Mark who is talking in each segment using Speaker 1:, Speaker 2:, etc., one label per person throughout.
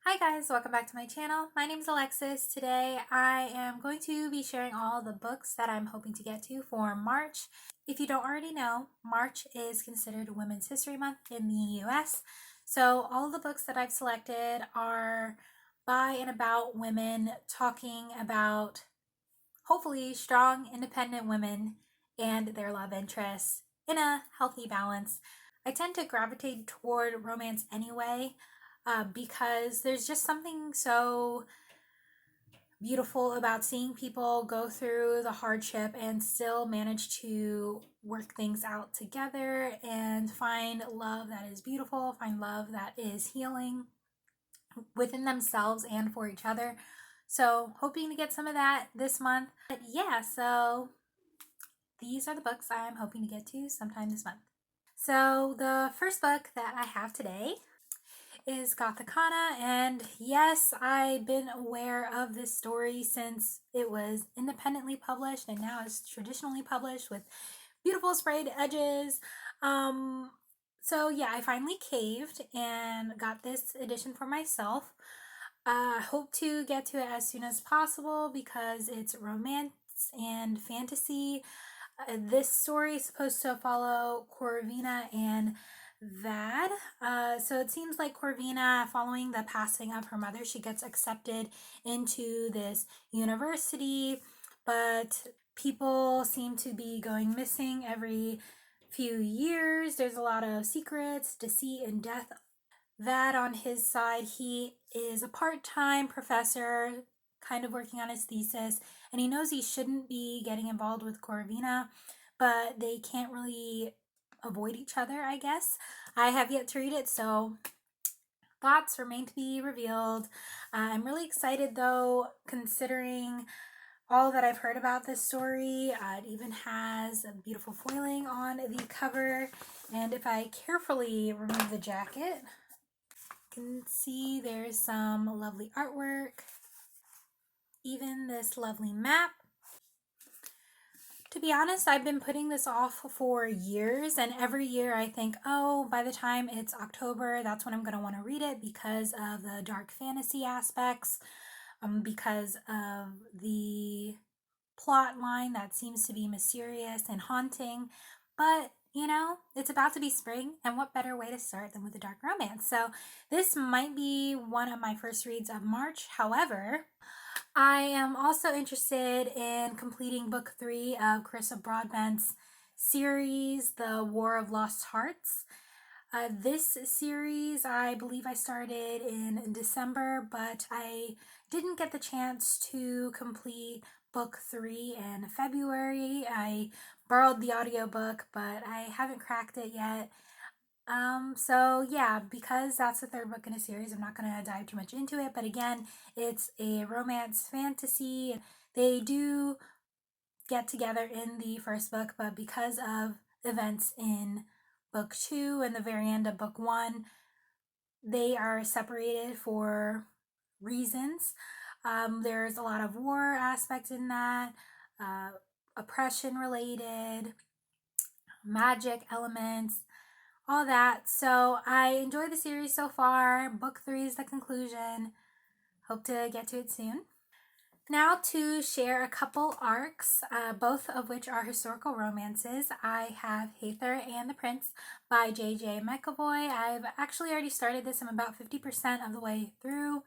Speaker 1: Hi guys, welcome back to my channel. My name is Alexis. Today I am going to be sharing all the books that I'm hoping to get to for March. If you don't already know, March is considered Women's History Month in the US. So all the books that I've selected are by and about women talking about hopefully strong, independent women and their love interests in a healthy balance. I tend to gravitate toward romance anyway, because there's just something so beautiful about seeing people go through the hardship and still manage to work things out together and find love that is beautiful, find love that is healing within themselves and for each other. So, hoping to get some of that this month. But yeah, so these are the books I'm hoping to get to sometime this month. So, the first book that I have today is Gothicana, and yes, I've been aware of this story since it was independently published and now it's traditionally published with beautiful sprayed edges. So yeah, I finally caved and got this edition for myself. Hope to get to it as soon as possible because it's romance and fantasy. This story is supposed to follow Corvina and Vad. So it seems like Corvina, following the passing of her mother, she gets accepted into this university, but people seem to be going missing every few years. There's a lot of secrets, deceit, and death. Vad, on his side, he is a part-time professor kind of working on his thesis, and he knows he shouldn't be getting involved with Corvina, but they can't really avoid each other, I guess. I have yet to read it, so thoughts remain to be revealed. I'm really excited though, considering all that I've heard about this story. It even has a beautiful foiling on the cover, and if I carefully remove the jacket, you can see there's some lovely artwork, even this lovely map. To be honest, I've been putting this off for years, and every year I think, oh, by the time it's October, that's when I'm going to want to read it because of the dark fantasy aspects, because of the plot line that seems to be mysterious and haunting. But you know, it's about to be spring, and what better way to start than with a dark romance? So, this might be one of my first reads of March. However, I am also interested in completing book 3 of Carissa Broadbent's series, The War of Lost Hearts. This series, I believe I started in December, but I didn't get the chance to complete book 3 in February. I borrowed the audiobook, but I haven't cracked it yet. So yeah, because that's the third book in a series, I'm not going to dive too much into it, but again, it's a romance fantasy. They do get together in the first book, but because of events in book 2 and the very end of book 1, they are separated for reasons. There's a lot of war aspects in that, oppression related, magic elements, all that. So I enjoy the series so far. Book 3 is the conclusion. Hope to get to it soon. Now to share a couple arcs, both of which are historical romances. I have Hayther and the Prince by J.J. McAvoy. I've actually already started this. I'm about 50% of the way through.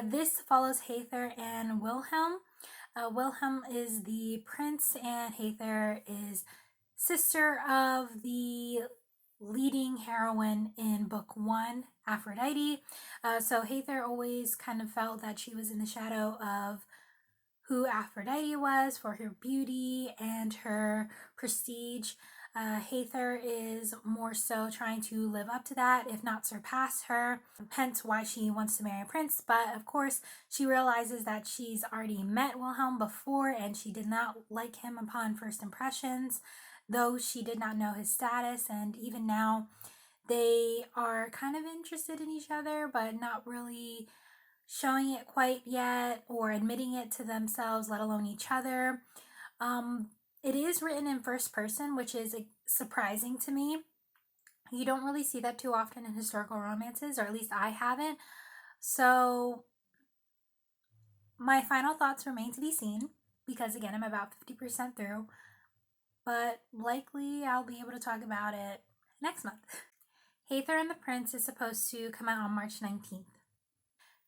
Speaker 1: This follows Hayther and Wilhelm. Wilhelm is the prince and Hayther is sister of the leading heroine in book 1, Aphrodite. So Hayther always kind of felt that she was in the shadow of who Aphrodite was for her beauty and her prestige. Hayther is more so trying to live up to that, if not surpass her, hence why she wants to marry a prince. But of course, she realizes that she's already met Wilhelm before and she did not like him upon first impressions, though she did not know his status. And even now, they are kind of interested in each other, but not really showing it quite yet or admitting it to themselves, let alone each other. It is written in first person, which is surprising to me. You don't really see that too often in historical romances, or at least I haven't. So, my final thoughts remain to be seen because, again, I'm about 50% through, but likely I'll be able to talk about it next month. Hathor and the Prince is supposed to come out on March 19th.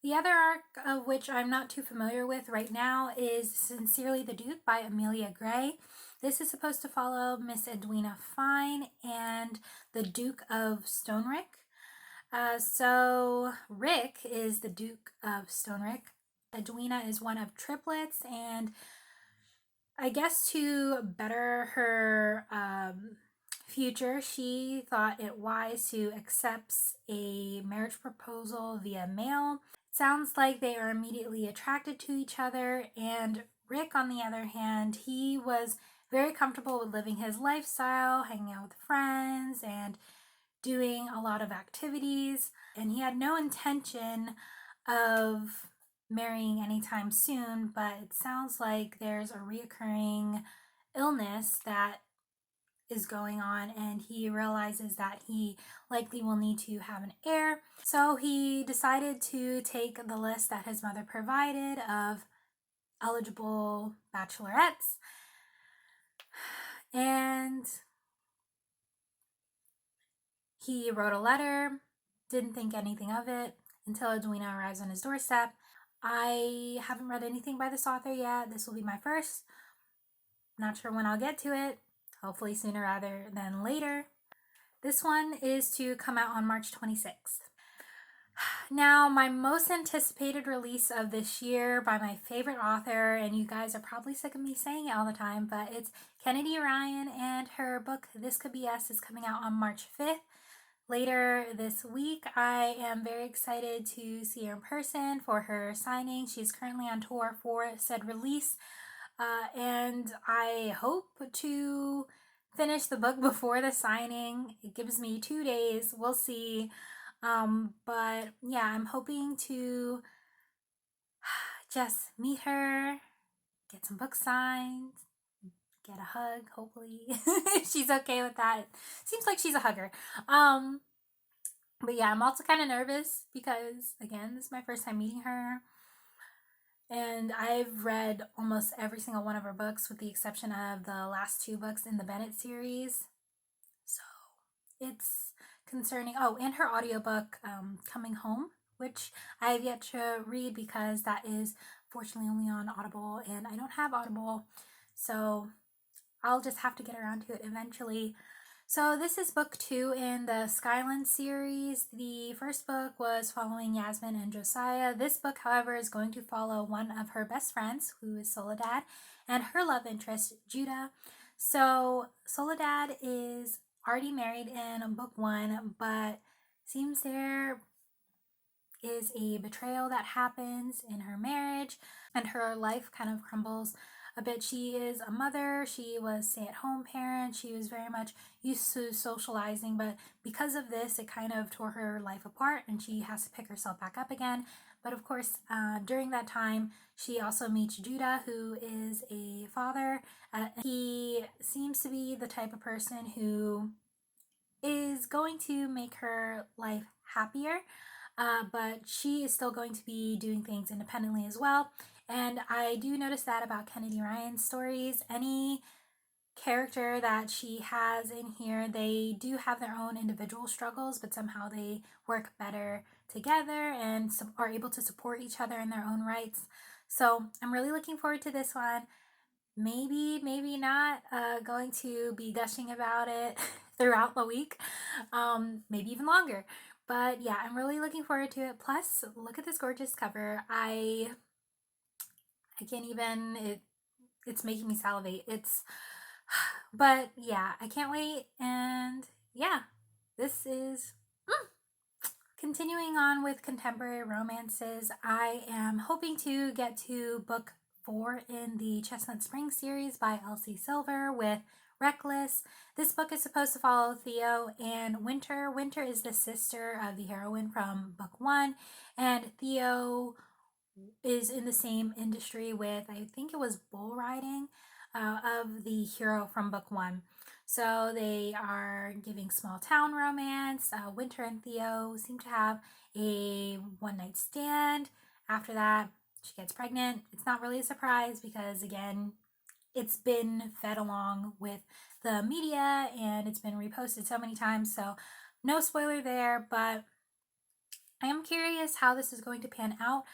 Speaker 1: The other arc, of which I'm not too familiar with right now, is Sincerely the Duke by Amelia Gray. This is supposed to follow Miss Edwina Fine and the Duke of Stonerick. So Rick is the Duke of Stonerick. Edwina is one of triplets, and I guess to better her future, she thought it wise to accept a marriage proposal via mail. Sounds like they are immediately attracted to each other, and Rick, on the other hand, he was very comfortable with living his lifestyle, hanging out with friends, and doing a lot of activities, and he had no intention of marrying anytime soon, but it sounds like there's a reoccurring illness that is going on, and he realizes that he likely will need to have an heir. So he decided to take the list that his mother provided of eligible bachelorettes, and he wrote a letter, didn't think anything of it until Edwina arrives on his doorstep. I haven't read anything by this author yet. This will be my first. Not sure when I'll get to it. Hopefully sooner rather than later. This one is to come out on March 26th. Now, my most anticipated release of this year by my favorite author, and you guys are probably sick of me saying it all the time, but it's Kennedy Ryan, and her book This Could Be Us is coming out on March 5th. Later this week, I am very excited to see her in person for her signing. She's currently on tour for said release, and I hope to finish the book before the signing. It gives me 2 days. We'll see. But yeah, I'm hoping to just meet her, get some books signed, get a hug, hopefully. She's okay with that. Seems like she's a hugger. But yeah, I'm also kind of nervous because, again, this is my first time meeting her. And I've read almost every single one of her books with the exception of the last 2 books in the Bennett series. So it's concerning. Oh, and her audiobook, Coming Home, which I have yet to read because that is fortunately only on Audible, and I don't have Audible. So I'll just have to get around to it eventually. So this is book 2 in the Skyland series. The first book was following Yasmin and Josiah. This book, however, is going to follow one of her best friends, who is Soledad, and her love interest, Judah. So Soledad is already married in book 1, but seems there is a betrayal that happens in her marriage, and her life kind of crumbles a bit. She is a mother, she was stay-at-home parent, she was very much used to socializing, but because of this, it kind of tore her life apart, and she has to pick herself back up again. But of course, during that time, she also meets Judah, who is a father. He seems to be the type of person who is going to make her life happier, but she is still going to be doing things independently as well. And I do notice that about Kennedy Ryan's stories. Any character that she has in here, they do have their own individual struggles, but somehow they work better together and are able to support each other in their own rights. So I'm really looking forward to this one. Maybe not going to be gushing about it throughout the week, maybe even longer. But yeah, I'm really looking forward to it. Plus, look at this gorgeous cover. I can't even, it's making me salivate. But yeah, I can't wait. And yeah, this is continuing on with contemporary romances. I am hoping to get to book 4 in the Chestnut Spring series by Elsie Silver with Reckless. This book is supposed to follow Theo and Winter. Winter is the sister of the heroine from book 1, and Theo is in the same industry with, I think it was bull riding, of the hero from book 1. So they are giving small town romance. Winter and Theo seem to have a one night stand. After that, she gets pregnant. It's not really a surprise because, again, it's been fed along with the media and it's been reposted so many times. So, no spoiler there, but I am curious how this is going to pan out.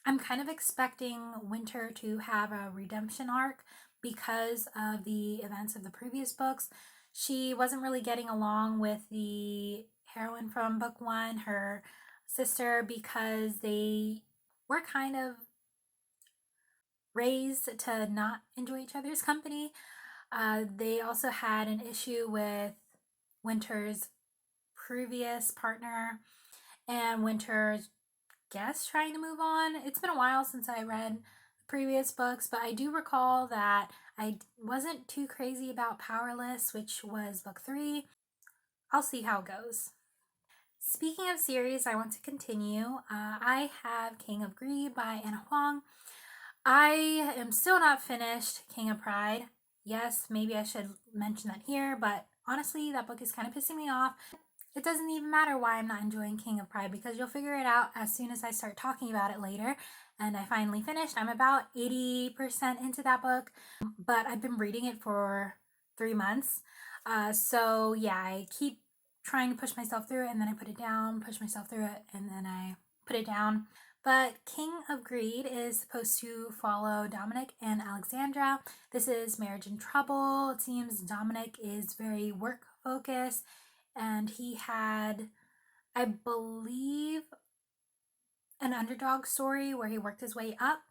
Speaker 1: I'm kind of expecting Winter to have a redemption arc because of the events of the previous books. She wasn't really getting along with the heroine from book one, her sister, because they were kind of raised to not enjoy each other's company. They also had an issue with Winter's previous partner, and Winter's guess trying to move on. It's been a while since I read the previous books, but I do recall that I wasn't too crazy about Powerless, which was book three. I'll see how it goes. Speaking of series, I want to continue. I have King of Greed by Anna Huang. I am still not finished King of Pride. Yes, maybe I should mention that here, but honestly, that book is kind of pissing me off. It doesn't even matter why I'm not enjoying King of Pride because you'll figure it out as soon as I start talking about it later. And I finally finished. I'm about 80% into that book, but I've been reading it for 3 months. So yeah, I keep trying to push myself through it and then I put it down, push myself through it, and then I put it down. But King of Greed is supposed to follow Dominic and Alexandra. This is marriage in trouble. It seems Dominic is very work focused and he had, I believe, an underdog story where he worked his way up.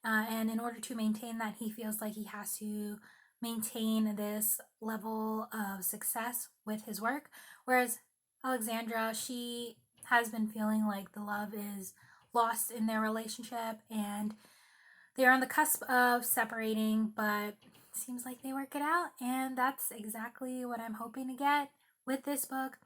Speaker 1: And in order to maintain that, he feels like he has to maintain this level of success with his work. Whereas Alexandra, she has been feeling like the love is lost in their relationship and they're on the cusp of separating, but seems like they work it out. And that's exactly what I'm hoping to get with this book.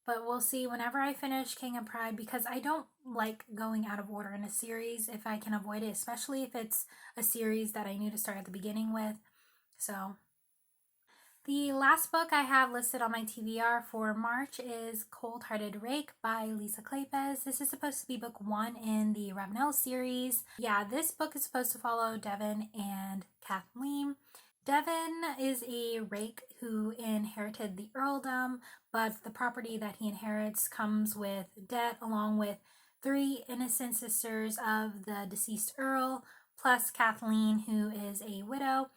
Speaker 1: But we'll see whenever I finish King of Pride because I don't like going out of order in a series if I can avoid it, especially if it's a series that I need to start at the beginning with. So the last book I have listed on my TBR for March is Cold Hearted Rake by Lisa Kleypas. This is supposed to be book one in the Ravenel series. Yeah, this book is supposed to follow Devin and Kathleen. Devin is a rake who inherited the earldom, but the property that he inherits comes with debt along with three innocent sisters of the deceased earl, plus Kathleen, who is a widow.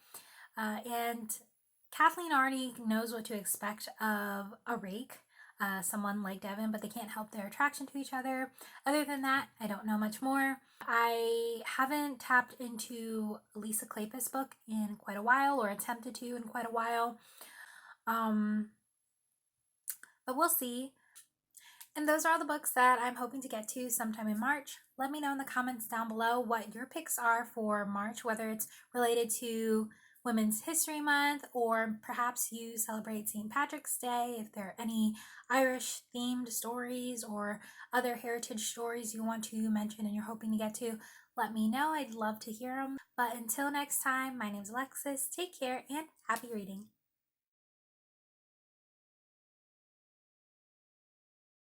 Speaker 1: And Kathleen already knows what to expect of a rake, someone like Devin, but they can't help their attraction to each other. Other than that, I don't know much more. I haven't tapped into Lisa Kleypas' book in quite a while, or attempted to in quite a while. But we'll see. And those are all the books that I'm hoping to get to sometime in March. Let me know in the comments down below what your picks are for March, whether it's related to Women's History Month or perhaps you celebrate St. Patrick's Day. If there are any Irish themed stories or other heritage stories you want to mention and you're hoping to get to, let me know. I'd love to hear them. But until next time, my name's Alexis. Take care and happy reading.